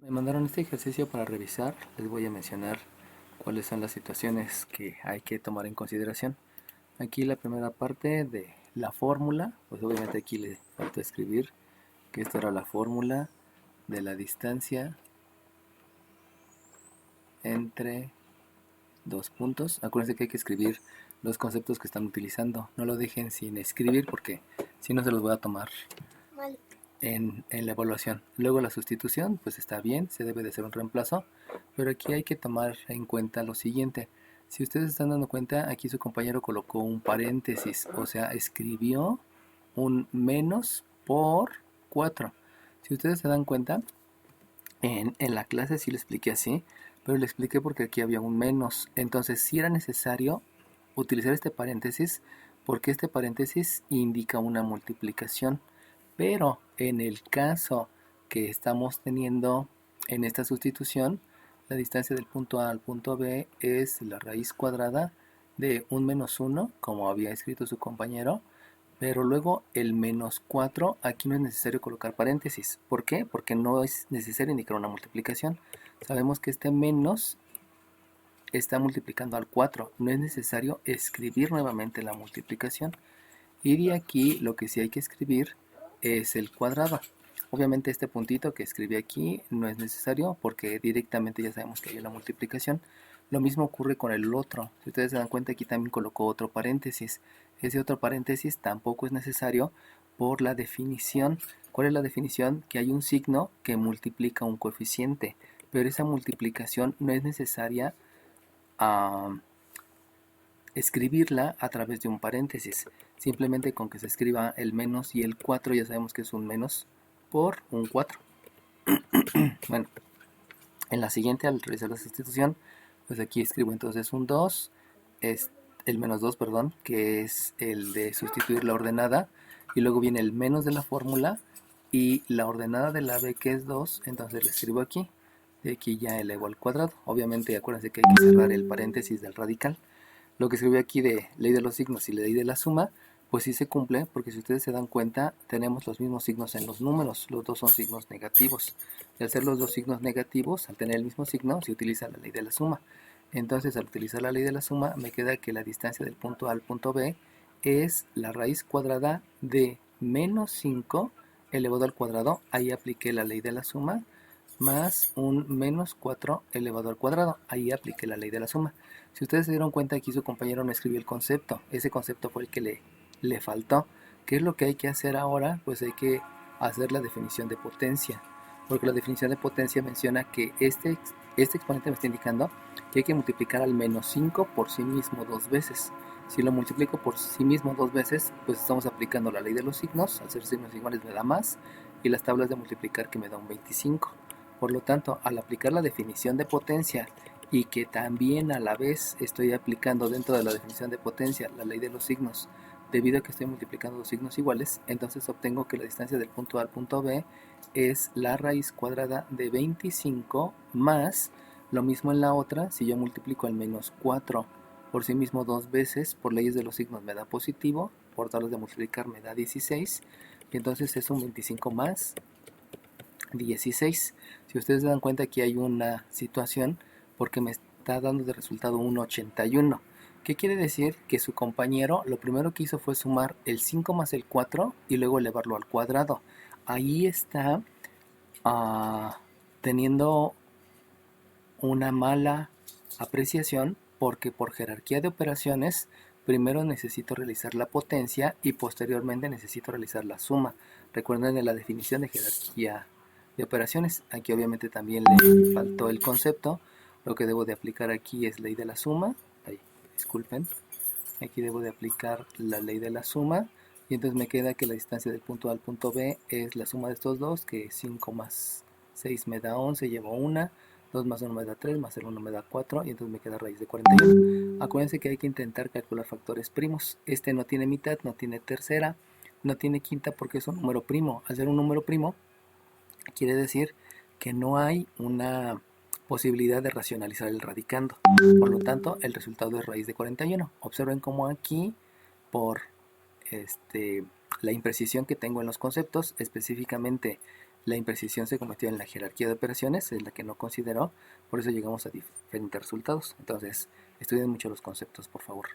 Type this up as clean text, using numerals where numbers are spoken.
Me mandaron este ejercicio para revisar. Les voy a mencionar cuáles son las situaciones que hay que tomar en consideración. Aquí la primera parte de la fórmula, pues obviamente aquí le falta escribir que esta era la fórmula de la distancia entre dos puntos. Acuérdense que hay que escribir los conceptos que están utilizando. No lo dejen sin escribir porque si no se los voy a tomar en la evaluación. Luego la sustitución, pues está bien, se debe de hacer un reemplazo, pero aquí hay que tomar en cuenta lo siguiente. Si ustedes están dando cuenta, aquí su compañero colocó un paréntesis, o sea, escribió un menos por 4. Si ustedes se dan cuenta, en la clase sí le expliqué así, pero le expliqué porque aquí había un menos. Entonces sí era necesario utilizar este paréntesis porque este paréntesis indica una multiplicación. Pero en el caso que estamos teniendo en esta sustitución, la distancia del punto A al punto B es la raíz cuadrada de un menos 1, como había escrito su compañero, pero luego el menos 4, aquí no es necesario colocar paréntesis. ¿Por qué? Porque no es necesario indicar una multiplicación. Sabemos que este menos está multiplicando al 4. No es necesario escribir nuevamente la multiplicación. Y de aquí lo que sí hay que escribir es el cuadrado. Obviamente este puntito que escribí aquí no es necesario porque directamente ya sabemos que hay la multiplicación. Lo mismo ocurre con el otro. Si ustedes se dan cuenta, aquí también colocó otro paréntesis. Ese otro paréntesis tampoco es necesario por la definición. ¿Cuál es la definición? Que hay un signo que multiplica un coeficiente, pero esa multiplicación no es necesaria a escribirla a través de un paréntesis. Simplemente con que se escriba el menos y el 4 ya sabemos que es un menos por un 4. Bueno, en la siguiente, al realizar la sustitución, pues aquí escribo entonces un 2, es el menos 2, perdón, que es el de sustituir la ordenada, y luego viene el menos de la fórmula y la ordenada de la b, que es 2, entonces le escribo aquí. De aquí ya elevo al cuadrado. Obviamente acuérdense que hay que cerrar el paréntesis del radical. Lo que escribí aquí de ley de los signos y ley de la suma, pues sí se cumple, porque si ustedes se dan cuenta, tenemos los mismos signos en los números, los dos son signos negativos. Y al ser los dos signos negativos, al tener el mismo signo, se utiliza la ley de la suma. Entonces, al utilizar la ley de la suma, me queda que la distancia del punto A al punto B es la raíz cuadrada de menos 5 elevado al cuadrado. Ahí apliqué la ley de la suma, más un menos 4 elevado al cuadrado. Ahí apliqué la ley de la suma. Si ustedes se dieron cuenta, aquí su compañero no escribió el concepto. Ese concepto fue el que le faltó. ¿Qué es lo que hay que hacer ahora? Pues hay que hacer la definición de potencia. Porque la definición de potencia menciona que este exponente me está indicando que hay que multiplicar al menos 5 por sí mismo dos veces. Si lo multiplico por sí mismo dos veces, pues estamos aplicando la ley de los signos. Al ser signos iguales me da más. Y las tablas de multiplicar que me da un 25. Por lo tanto, al aplicar la definición de potencia y que también a la vez estoy aplicando dentro de la definición de potencia la ley de los signos, debido a que estoy multiplicando dos signos iguales, entonces obtengo que la distancia del punto A al punto B es la raíz cuadrada de 25 más lo mismo en la otra. Si yo multiplico al menos 4 por sí mismo dos veces, por leyes de los signos me da positivo, por tablas de multiplicar me da 16, y entonces es un 25 más 16. Si ustedes se dan cuenta, aquí hay una situación porque me está dando de resultado un 81. ¿Qué quiere decir? Que su compañero lo primero que hizo fue sumar el 5 más el 4 y luego elevarlo al cuadrado. Ahí está teniendo una mala apreciación porque por jerarquía de operaciones primero necesito realizar la potencia y posteriormente necesito realizar la suma. Recuerden en la definición de jerarquía de operaciones, aquí obviamente también le faltó el concepto. Lo que debo de aplicar aquí es ley de la suma. Ay, disculpen, aquí debo de aplicar la ley de la suma y entonces me queda que la distancia del punto A al punto B es la suma de estos dos, que 5 más 6 me da 11, llevo una, 2 más 1 me da 3, más el 1 me da 4 y entonces me queda raíz de 41. Acuérdense que hay que intentar calcular factores primos. Este no tiene mitad, no tiene tercera, no tiene quinta porque es un número primo. Al ser un número primo, quiere decir que no hay una posibilidad de racionalizar el radicando. Por lo tanto, el resultado es raíz de 41. Observen cómo aquí, por la imprecisión que tengo en los conceptos, específicamente La imprecisión se cometió en la jerarquía de operaciones, es la que no consideró, por eso llegamos a diferentes resultados. Entonces, estudien mucho los conceptos, por favor.